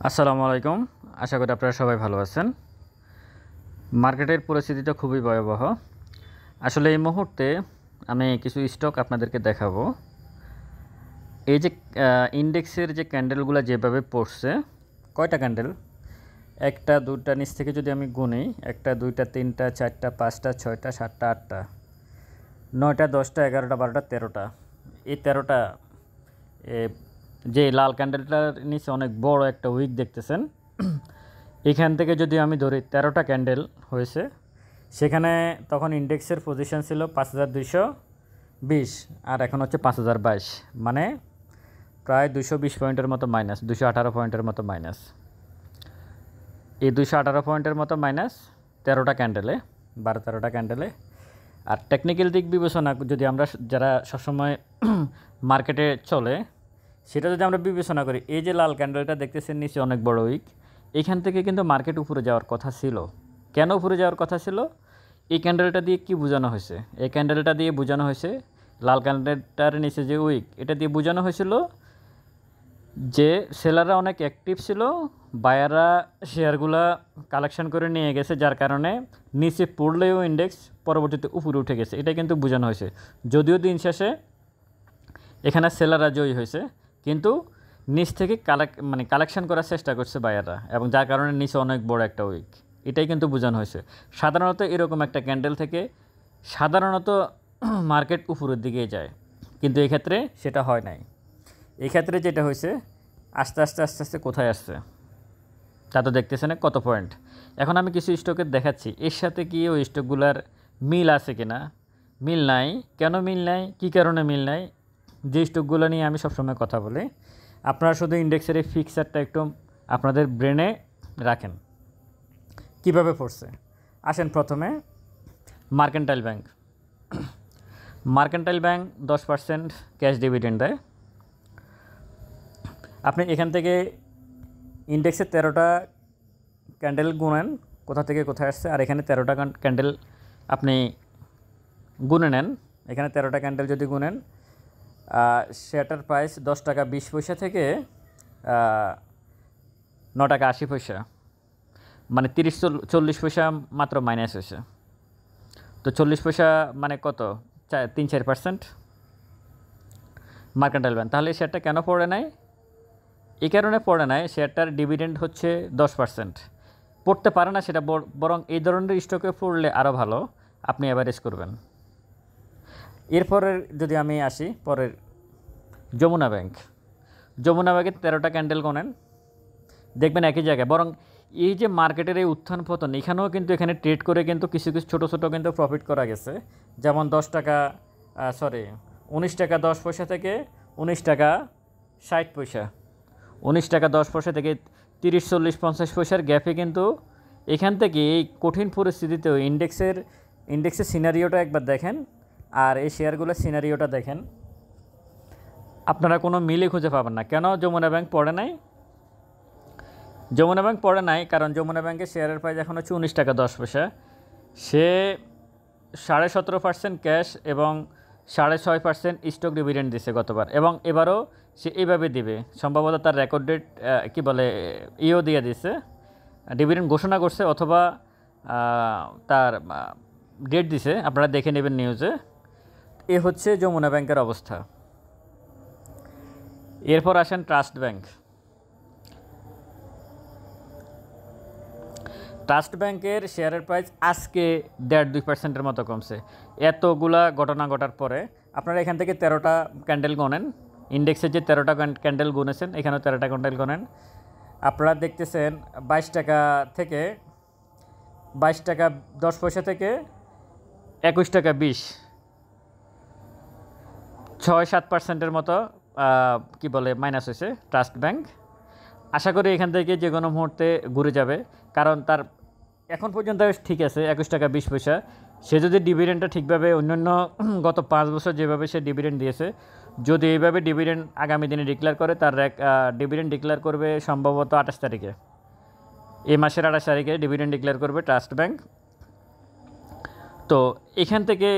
আসসালামু আলাইকুম। আশা করি আপনারা সবাই ভালো আছেন। মার্কেটের পরিস্থিতিটা খুবই ভয়াবহ। আসলে এই মুহূর্তে আমি কিছু স্টক আপনাদেরকে দেখাবো। এই যে ইন্ডেক্সের যে ক্যান্ডেলগুলো যেভাবে পড়ছে, কয়টা ক্যান্ডেল? একটা দুটা নিচ থেকে যদি আমি গুনি, একটা দুইটা তিনটা চারটা পাঁচটা ছয়টা সাতটা আটটা নয়টা 10টা 11টা 12টা 13টা, এই 13টা যে লাল ক্যান্ডেলটার নিচে অনেক বড় একটা উইক দেখতেছেন। এখান থেকে যদি আমি ধরি 13টা ক্যান্ডেল হয়েছে, সেখানে তখন ইন্ডেক্সের পজিশন ছিল 5220 আর এখন হচ্ছে 5022, মানে প্রায় 220 পয়েন্টের মতো মাইনাস, 218 পয়েন্টের মতো মাইনাস। এই 218 পয়েন্টের মতো মাইনাস 13টা ক্যান্ডেলে, 12-13টা ক্যান্ডেলে। আর টেকনিক্যাল দিক বিবেচনা যদি আমরা যারা সবসময় মার্কেটে চলে, সেটা যদি আমরা বিবেচনা করি, এই যে লাল ক্যান্ডেলটা দেখতেছেন নিচে অনেক বড় উইক, এখান থেকে কিন্তু মার্কেট উপরে যাওয়ার কথা ছিল। কেন উপরে যাওয়ার কথা ছিল? এই ক্যান্ডেলটা দিয়ে কি বোঝানো হয়েছে? এই ক্যান্ডেলটা দিয়ে বোঝানো হয়েছে, লাল ক্যান্ডেলটার নিচে যে উইক, এটা দিয়ে বোঝানো হয়েছিল যে সেলাররা অনেক অ্যাক্টিভ ছিল, বায়াররা শেয়ারগুলা কালেকশন করে নিয়ে গেছে, যার কারণে নিচে পড়লেও ইন্ডেক্স পরবর্তীতে উপরে উঠে গেছে। এটা কিন্তু বোঝানো হয়েছে। যদিও দিন শেষে এখানে সেলাররা জয়ী হয়েছে, কিন্তু নিচ থেকে কালেকশন করার চেষ্টা করছে বায়াররা, এবং যার কারণে নিচে অনেক বড় একটা উইক। এটাই কিন্তু বোঝানো হয়েছে। সাধারণত এরকম একটা ক্যান্ডেল থেকে সাধারণত মার্কেট উপরের দিকে যায়, কিন্তু এক্ষেত্রে সেটা হয় নাই। এক্ষেত্রে যেটা হয়েছে, আস্তে আস্তে আস্তে আস্তে কোথায় আসছে তা তো দেখতেছেন কত পয়েন্ট। এখন আমি কিছু স্টকের দেখাচ্ছি, এর সাথে কি ওই স্টকগুলার মিল আছে কিনা। মিল নাই। কেন মিল নাই, কী কারণে মিল নাই? যে স্টকগুলো নিয়ে আমি সবসময় কথা বলি, আপনারা শুধু ইন্ডেক্সের এই ফিক্সারটা একটু আপনাদের ব্রেনে রাখেন কিভাবে পড়ছে। আসেন প্রথমে mercantile bank. Mercantile bank 10% cash dividend দেয়। আপনি এখান থেকে ইন্ডেক্সের 13টা ক্যান্ডেল গুনেন কোথা থেকে কোথায় আসছে, আর এখানে 13টা ক্যান্ডেল আপনি গুনে নেন। এখানে 13টা ক্যান্ডেল যদি গুনেন, শেয়ারটার প্রাইস 10 টাকা 20 পয়সা থেকে 9 টাকা 80 পয়সা, মানে 30-40 পয়সা মাত্র মাইনাস হয়েছে। তো 40 পয়সা মানে কত? 3-4% মার্কেন্টাইল ব্যাংক। তাহলে এই শেয়ারটা কেন পড়ে নাই? এই কারণে পড়ে নাই, শেয়ারটার ডিভিডেন্ড হচ্ছে 10%। পড়তে পারে না সেটা, বরং এই ধরনের স্টকে পড়লে আরও ভালো, আপনি অ্যাভারেজ করবেন। এরপরের যদি আমি আসি, পরের যমুনা ব্যাংক। যমুনা ব্যাংকের 13টা ক্যান্ডেল গোনেন, দেখবেন একই জায়গায়। বরং এই যে মার্কেটের এই উত্থান পতন, এখানেও কিন্তু এখানে ট্রেড করে কিন্তু কিছু কিছু ছোটো ছোটো কিন্তু প্রফিট করা গেছে। যেমন 19 টাকা 10 পয়সা থেকে 19 টাকা 60 পয়সা, 19 টাকা 10 পয়সা থেকে 30-40-50 পয়সার গ্যাপে কিন্তু এখান থেকে এই কঠিন পরিস্থিতিতেও ইন্ডেক্সের সিনারিওটা একবার দেখেন, আর এই শেয়ারগুলোর সিনারিওটা দেখেন, আপনারা কোনো মিলই খুঁজে পাবেন না। কেন যমুনা ব্যাংক পড়ে নাই? যমুনা ব্যাংক পড়ে নাই কারণ যমুনা ব্যাংকের শেয়ারের প্রাইস এখন হচ্ছে 19 টাকা 10 পয়সা। সে 17.5% ক্যাশ এবং 6.5% স্টক ডিভিডেন্ড দিছে গতবার, এবং এবারও সে এইভাবে দিবে। সম্ভবত তার রেকর্ড ডেট কী বলে ইও দিয়ে দিছে, ডিভিডেন্ড ঘোষণা করছে, অথবা তার ডেট দিছে, আপনারা দেখে নেবেন নিউজে। এ হচ্ছে যমুনা ব্যাংকের অবস্থা। এরপর আসেন ট্রাস্ট ব্যাংক। ট্রাস্ট ব্যাংকের শেয়ারের প্রাইস আজকে 1.5-2%-এর মতো কমছে। এতগুলা ঘটনা ঘটার পরে আপনারা এখান থেকে 13টা ক্যান্ডেল গোনেন, ইন্ডেক্সের যে 13টা ক্যান্ডেল গুনেছেন, এখানেও 13টা ক্যান্ডেল গোনেন। আপনারা দেখতেছেন 22 টাকা থেকে 22 টাকা 10 পয়সা থেকে 21 টাকা 20, 6-7%-এর মতো কি বলে মাইনাস হয়েছে ট্রাস্ট ব্যাংক। আশা করি এখান থেকে যে কোনো মুহূর্তে ঘুরে যাবে, কারণ তার এখন পর্যন্ত ঠিক আছে 21 টাকা 20 পয়সা। সে যদি ডিভিডেন্ডটা ঠিকভাবে অন্যান্য গত 5 বছর যেভাবে সে ডিভিডেন্ড দিয়েছে, যদি এইভাবে ডিভিডেন্ড আগামী দিনে ডিক্লেয়ার করে, তার ডিভিডেন্ড ডিক্লেয়ার করবে সম্ভবত 28 তারিখে, এই মাসের 28 তারিখে ডিভিডেন্ড ডিক্লেয়ার করবে ট্রাস্ট ব্যাংক। তো এখান থেকে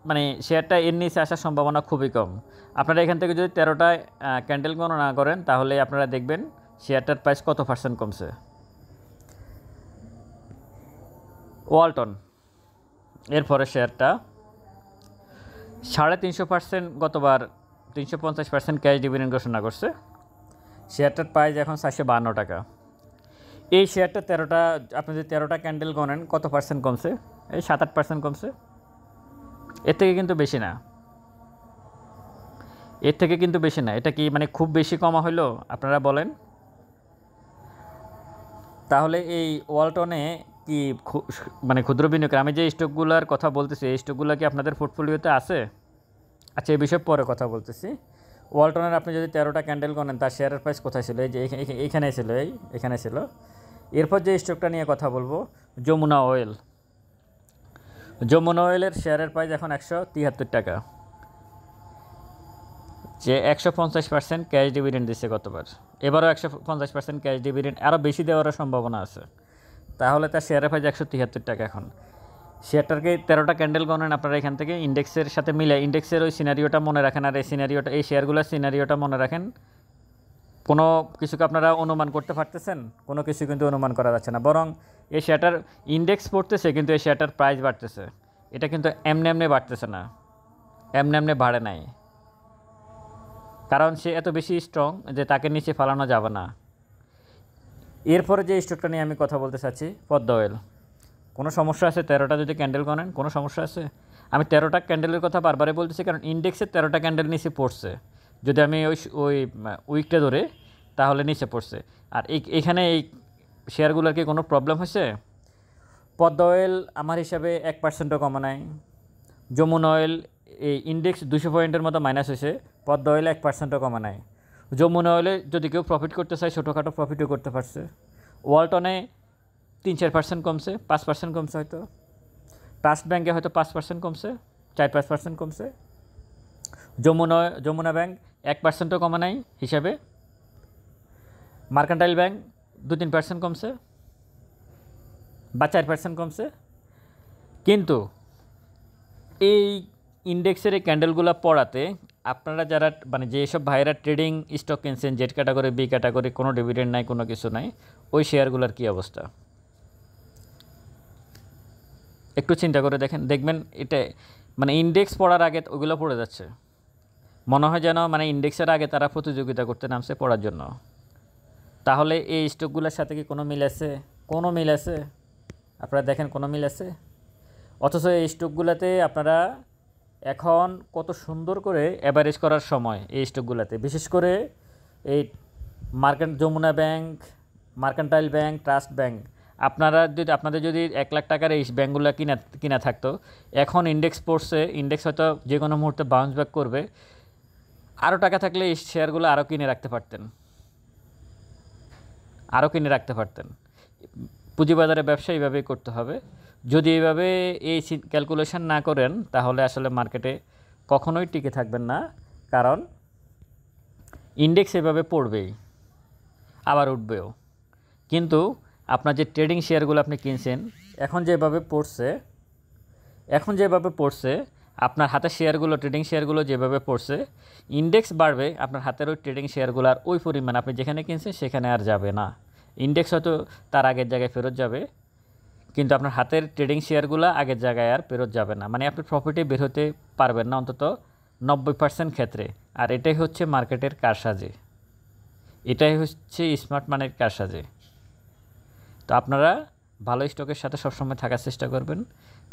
মানে শেয়ারটা এর নিচে আসার সম্ভাবনা খুবই কম। আপনারা এখান থেকে যদি 13টা ক্যান্ডেল গণনা করেন, তাহলে আপনারা দেখবেন শেয়ারটার প্রাইস কত পার্সেন্ট কমছে? ওয়ালটন এরপরে শেয়ারটা 350% গতবার 350% ক্যাশ ডিভিডেন্ড ঘোষণা করছে। শেয়ারটার প্রাইস এখন 452 টাকা। এই শেয়ারটা 13টা, আপনি যদি 13টা ক্যান্ডেল গণেন কত পার্সেন্ট কমছে? এই 7-8% কমছে। এর থেকে কিন্তু বেশি না, এর থেকে কিন্তু বেশি না। এটা কি মানে খুব বেশি কমা হলো আপনারা বলেন? তাহলে এই ওয়ালটনে কি মানে ক্ষুদ্র বিনিয়োগের আমি যে স্টকগুলোর কথা বলতেছি এই স্টকগুলো কি আপনাদের পোর্টফোলিওতে আছে? আচ্ছা, এই বিষয়ে পরে কথা বলতেছি। ওয়ালটনের আপনি যদি 13টা ক্যান্ডেল গণেন তার শেয়ারের প্রাইস কোথায় ছিল? এই যে এইখানে ছিল, এখানে ছিল। এরপর যে স্টকটা নিয়ে কথা বলবো, যমুনা অয়েল। যমুনা অয়েলের শেয়ারের প্রাইস এখন 173 টাকা, যে 150% ক্যাশ ডিভিডেন্ড দিচ্ছে গতবার। এবারও 150% ক্যাশ ডিভিডেন্ড, আরও বেশি দেওয়ারও সম্ভাবনা আছে। তাহলে তার শেয়ারের প্রাইস 173 টাকা এখন। শেয়ারটাকে 13টা ক্যান্ডেল গণেন আপনারা এখান থেকে ইন্ডেক্সের সাথে মিলে, ইন্ডেক্সের ওই সিনারিওটা মনে রাখেন আর এই সিনারিওটা, এই শেয়ারগুলোর সিনারিওটা মনে রাখেন। কোনো কিছুকে আপনারা অনুমান করতে পারতেছেন? কোনো কিছু কিন্তু অনুমান করা যাচ্ছে না, বরং এই শেয়ারটার ইন্ডেক্স পড়তেছে কিন্তু এই শেয়ারটার প্রাইস বাড়তেছে। এটা কিন্তু এমনি এমনি বাড়তেছে না, এমনি এমনি বাড়ে নাই, কারণ সে এত বেশি স্ট্রং যে তাকে নিচে ফালানো যাবে না। এরপরে যে স্টকটা নিয়ে আমি কথা বলতে চাচ্ছি, পদ্মা অয়েল। কোনো সমস্যা আছে 13টা যদি ক্যান্ডেল গণেন? কোনো সমস্যা আছে? আমি 13টা ক্যান্ডেলের কথা বারবারই বলতেছি কারণ ইন্ডেক্সের 13টা ক্যান্ডেল নিচে পড়ছে। যদি আমি ওই উইকটা ধরে তাহলে নিচে পড়ছে। আর এখানে এই শেয়ারগুলোর কি কোনো প্রবলেম হয়েছে? পদ্মা অয়েল আমার হিসাবে 1%ও কমা নাই। যমুনা অয়েল এই ইন্ডেক্স 200 পয়েন্টের মতো মাইনাস হয়েছে, পদ্মা অয়েল 1%ও কমা নাই। যমুনা অয়েলে যদি কেউ প্রফিট করতে চায় ছোটোখাটো প্রফিটও করতে পারছে। ওয়ালটনে 3-4% কমছে, 5% কমছে হয়তো। ট্রাস্ট ব্যাঙ্কে হয়তো 5% কমছে, 4-5% কমছে। যমুনা ব্যাঙ্ক 1%ও কমা নাই হিসাবে। মার্কেন্টাইল ব্যাঙ্ক 2-3% কমছে বা 4% কমছে। কিন্তু এই ইন্ডেক্সের এই ক্যান্ডেলগুলো পড়াতে আপনারা যারা মানে যেসব ভাইয়েরা ট্রেডিং স্টক কিনছেন, জেড ক্যাটাগরি, বি ক্যাটাগরি, কোনো ডিভিডেন্ড নাই, কোনো কিছু নাই, ওই শেয়ারগুলোর কী অবস্থা একটু চিন্তা করে দেখবেন এটা মানে ইন্ডেক্স পড়ার আগে ওগুলো পড়ে যাচ্ছে। মনে হয় যেন মানে ইন্ডেক্সের আগে তারা প্রতিযোগিতা করতে নামছে পড়ার জন্য। তাহলে এই স্টকগুলোর সাথে কি কোনো মিল আছে? কোনো মিল আছে? আপনারা দেখেন কোনো মিল আছে? অথচ এই স্টকগুলোতে আপনারা এখন কত সুন্দর করে অ্যাভারেজ করার সময় এই স্টকগুলোতে, বিশেষ করে এই Jamuna bank, mercantile bank, trust bank, আপনাদের যদি 1 লাখ টাকার এই ব্যাঙ্কগুলো কিনা থাকতো, এখন ইন্ডেক্স পড়ছে, ইন্ডেক্স হয়তো যে কোনো মুহূর্তে বাউন্স ব্যাক করবে, আরও টাকা থাকলে এই শেয়ারগুলো আরও কিনে রাখতে পারতেন। পুঁজিবাজারে ব্যবসা এইভাবেই করতে হবে। যদি এইভাবে এই ক্যালকুলেশন না করেন তাহলে আসলে মার্কেটে কখনোই টিকে থাকবেন না, কারণ ইন্ডেক্স এভাবে পড়বেই, আবার উঠবেও। কিন্তু আপনার যে ট্রেডিং শেয়ারগুলো আপনি কিনছেন এখন যেভাবে পড়ছে আপনার হাতের শেয়ারগুলো, ট্রেডিং শেয়ারগুলো যেভাবে পড়ছে, ইন্ডেক্স বাড়বে, আপনার হাতের ওই ট্রেডিং শেয়ারগুলো আর ওই পরিমাণ আপনি যেখানে কিনছেন সেখানে আর যাবে না। ইন্ডেক্স হয়তো তার আগের জায়গায় ফেরত যাবে, কিন্তু আপনার হাতের ট্রেডিং শেয়ারগুলো আগের জায়গায় আর ফেরত যাবে না। মানে আপনি প্রফিটে বের হতে পারবেন না অন্তত 90% ক্ষেত্রে। আর এটাই হচ্ছে মার্কেটের কারসাজি, এটাই হচ্ছে স্মার্ট মানির কারসাজি। তো আপনারা ভালো স্টকের সাথে সবসময় থাকার চেষ্টা করবেন,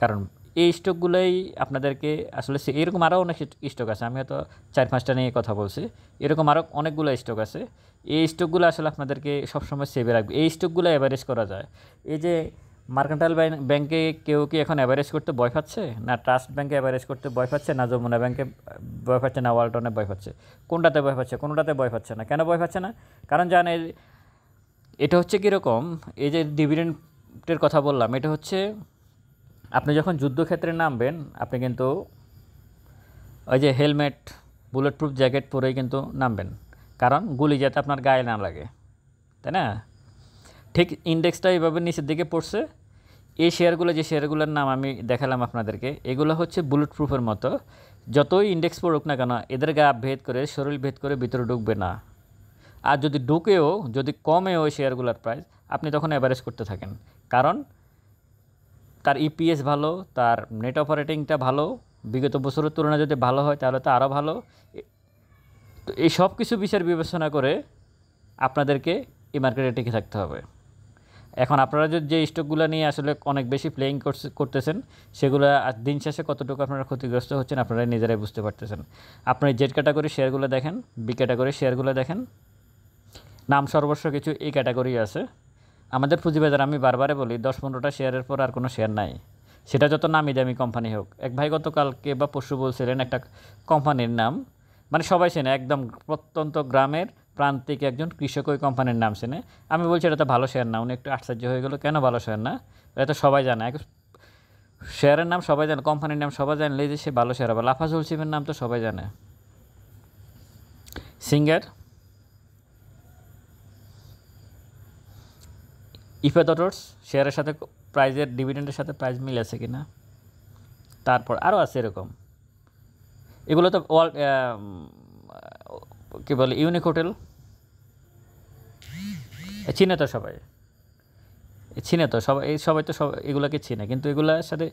কারণ এই স্টকগুলোই আপনাদেরকে আসলে এরকম আরও অনেক স্টক আছে, আমি হয়তো 4-5টা নিয়ে কথা বলছি, এরকম আরও অনেকগুলো স্টক আছে। এই স্টকগুলো আসলে আপনাদেরকে সবসময় সেভে রাখবে। এই স্টকগুলো অ্যাভারেজ করা যায়। এই যে মার্কেন্টাইল ব্যাংকে কেউ কি এখন অ্যাভারেজ করতে ভয় পাচ্ছে? না ট্রাস্ট ব্যাংকে অ্যাভারেজ করতে ভয় পাচ্ছে, না যমুনা ব্যাংকে ভয় পাচ্ছে, না ওয়ালটনে ভয় পাচ্ছে? কোনটাতে ভয় পাচ্ছে? কোনোটাতে ভয় পাচ্ছে না। কেন ভয় পাচ্ছে না? কারণ জানেন এটা হচ্ছে কীরকম, এই যে ডিভিডেন্ডের কথা বললাম, এটা হচ্ছে আপনি যখন যুদ্ধক্ষেত্রে নামবেন আপনি কিন্তু ওই যে হেলমেট, বুলেট প্রুফ জ্যাকেট পরেই কিন্তু নামবেন, কারণ গুলি যাতে আপনার গায়ে না লাগে, তাই না? ঠিক ইন্ডেক্সটা এইভাবে নিচের দিকে পড়ছে। এই শেয়ারগুলো, যে শেয়ারগুলোর নাম আমি দেখালাম আপনাদেরকে, এগুলো হচ্ছে বুলেট প্রুফের মতো। যতই ইন্ডেক্স পড়ুক না কেন এদের গা ভেদ করে, শরীর ভেদ করে ভিতরে ঢুকবে না। আর যদি ঢুকেও যদি কমেও ওই শেয়ারগুলোর প্রাইস, আপনি তখন অ্যাভারেজ করতে থাকেন, কারণ তার ইপিএস ভালো, তার নেট অপারেটিংটা ভালো, বিগত বছরের তুলনায় যদি ভালো হয় তাহলে তো আরও ভালো। তো এই সব কিছু বিচার বিবেচনা করে আপনাদেরকে এই মার্কেটে টিকে থাকতে হবে। এখন আপনারা যে স্টকগুলো নিয়ে আসলে অনেক বেশি প্লেয়িং করতেছেন, সেগুলো দিন শেষে কতটুকু আপনারা ক্ষতিগ্রস্ত হচ্ছেন আপনারা নিজেরাই বুঝতে পারতেছেন। আপনি জেড ক্যাটাগরি শেয়ারগুলো দেখেন, বি ক্যাটাগরি শেয়ারগুলো দেখেন, নাম সর্বস্ব কিছু এই ক্যাটাগরি আছে। আমাদের পুঁজিবাজার আমি বারবারে বলি 10-15টা শেয়ারের পর আর কোনো শেয়ার নাই, সেটা যত নামি দামি কোম্পানি হোক। এক ভাই গতকালকে বা পরশু বলছিলেন একটা কোম্পানির নাম, মানে সবাই চেনে, একদম প্রত্যন্ত গ্রামের প্রান্তিক একজন কৃষক ওই কোম্পানির নাম চেনে। আমি বলছি এটা তো ভালো শেয়ার না, উনি একটু আশ্চর্য হয়ে গেলো, কেন ভালো শেয়ার না? এটা তো সবাই জানে, শেয়ারের নাম সবাই জানে, কোম্পানির নাম সবাই জানলেই যে সে ভালো শেয়ার হবে। লাফাজুল সিমের নাম তো সবাই জানে। সিঙ্গার, ইফাদটর্স শেয়ারের সাথে প্রাইজের ডিভিডেন্ডের সাথে প্রাইস মিল আছে কি না, তারপর আরও আছে এরকম। এগুলো তো কী বলে, ইউনিক হোটেল চিনে তো সবাই, চিনে তো সবাই, সবাই তো এগুলোকে চিনে, কিন্তু এগুলোর সাথে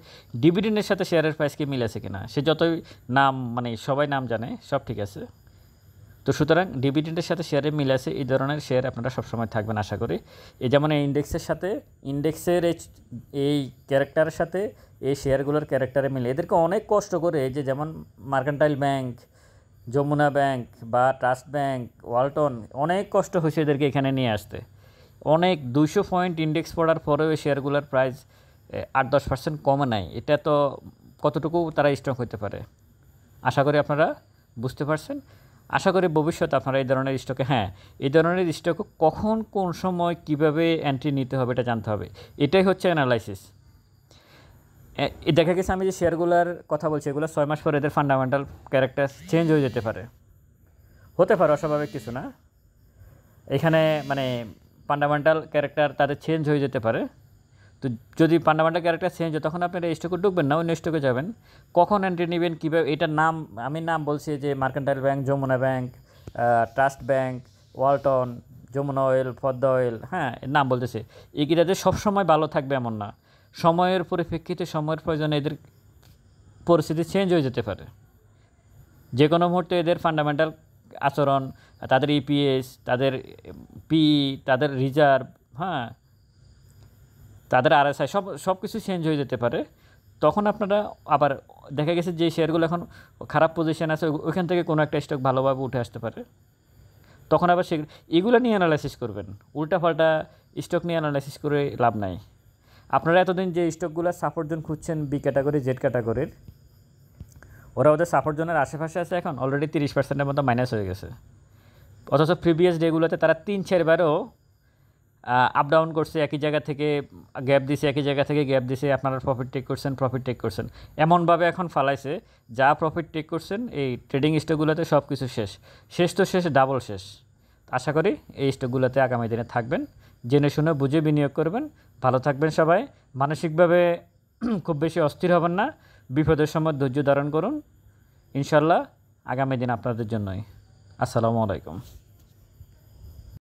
ডিভিডেন্ডের সাথে শেয়ারের প্রাইস কি মিল আছে কি না, সে যতই নাম, মানে সবাই নাম জানে, সব ঠিক আছে। তো সুতরাং ডিভিডেন্ডের সাথে শেয়ারের মিল আছে, এই ধরনের শেয়ার আপনারা সবসময় থাকবেন আশা করি। এই যেমন এই ইন্ডেক্সের সাথে, ইন্ডেক্সের এই ক্যারেক্টারের সাথে এই শেয়ারগুলোর ক্যারেক্টারে মিলে, এদেরকে অনেক কষ্ট করে, যে যেমন মার্কেন্টাইল ব্যাংক, যমুনা ব্যাংক বা ট্রাস্ট ব্যাংক, ওয়ালটন, অনেক কষ্ট হয়েছে এদেরকে এখানে নিয়ে আসতে। অনেক 200 পয়েন্ট ইন্ডেক্স পড়ার পরেও এই শেয়ারগুলোর প্রাইস 8-10% কমে নাই। এটা তো কতটুকু তারা স্ট্রং হতে পারে, আশা করি আপনারা বুঝতে পারছেন। আশা করি ভবিষ্যতে আপনারা এই ধরনের স্টকে, হ্যাঁ, এই ধরনের স্টকে কখন কোন সময় কিভাবে এন্ট্রি নিতে হবে এটা জানতে হবে, এটাই হচ্ছে অ্যানালাইসিস। দেখা গেছে আমি যে শেয়ারগুলোর কথা বলছি, এগুলো 6 মাস পরে এদের ফান্ডামেন্টাল ক্যারেক্টার চেঞ্জ হয়ে যেতে পারে, হতে পারে, অস্বাভাবিক কিছু না। এখানে মানে ফান্ডামেন্টাল ক্যারেক্টার তাদের চেঞ্জ হয়ে যেতে পারে। তো যদি ফান্ডামেন্টাল ক্যারেক্টার চেঞ্জ হয় তখন আপনারা স্টকে ঢুকবেন না, অন্য স্টকে যাবেন। কখন এন্ট্রি নেবেন, কীভাবে, এটার নাম আমি নাম বলছি যে mercantile bank, Jamuna bank, trust bank, Walton, Jamuna oil, Padma oil, হ্যাঁ নাম বলতেছে। এগুলো যে সবসময় ভালো থাকবে এমন না, সময়ের পরিপ্রেক্ষিতে, সময়ের প্রয়োজনে এদের পরিস্থিতি চেঞ্জ হয়ে যেতে পারে। যে কোনো মুহূর্তে এদের ফান্ডামেন্টাল আচরণ, তাদের ইপিএস, তাদের পি, তাদের রিজার্ভ, হ্যাঁ, তাদের আরএসআই, সব কিছু চেঞ্জ হয়ে যেতে পারে। তখন আপনারা আবার দেখা গেছে যে শেয়ারগুলো এখন খারাপ পজিশন আছে, ওইখান থেকে কোনো একটা স্টক ভালোভাবে উঠে আসতে পারে, তখন আবার এগুলো নিয়ে অ্যানালাইসিস করবেন। উল্টাপাল্টা স্টক নিয়ে অ্যানালাইসিস করে লাভ নাই। আপনারা এতদিন যে স্টকগুলো সাপোর্ট জোন খুঁজছেন, বি ক্যাটাগরি, জেড ক্যাটাগরির, ওরা ওদের সাপোর্ট জোনের আশেপাশে আছে, এখন অলরেডি 30%-এর মতো মাইনাস হয়ে গেছে। অথচ প্রিভিয়াস ডেগুলোতে তারা 3-4বারও আপ ডাউন করছে, একই জায়গা থেকে গ্যাপ দিছে, একই জায়গা থেকে গ্যাপ দিছে, আপনারা প্রফিট টেক করছেন, এমনভাবে এখন ফালাইছে, যা প্রফিট টেক করছেন এই ট্রেডিং স্টকগুলোতে সব কিছু শেষ তো শেষ, ডাবল শেষ। আশা করি এই স্টকগুলোতে আগামী দিনে থাকবেন, জেনে শুনে বুঝে বিনিয়োগ করবেন। ভালো থাকবেন সবাই, মানসিকভাবে খুব বেশি অস্থির হবেন না, বিপদের সময় ধৈর্য ধারণ করুন, ইনশাল্লাহ আগামী দিন আপনাদের জন্যই। আসসালামু আলাইকুম।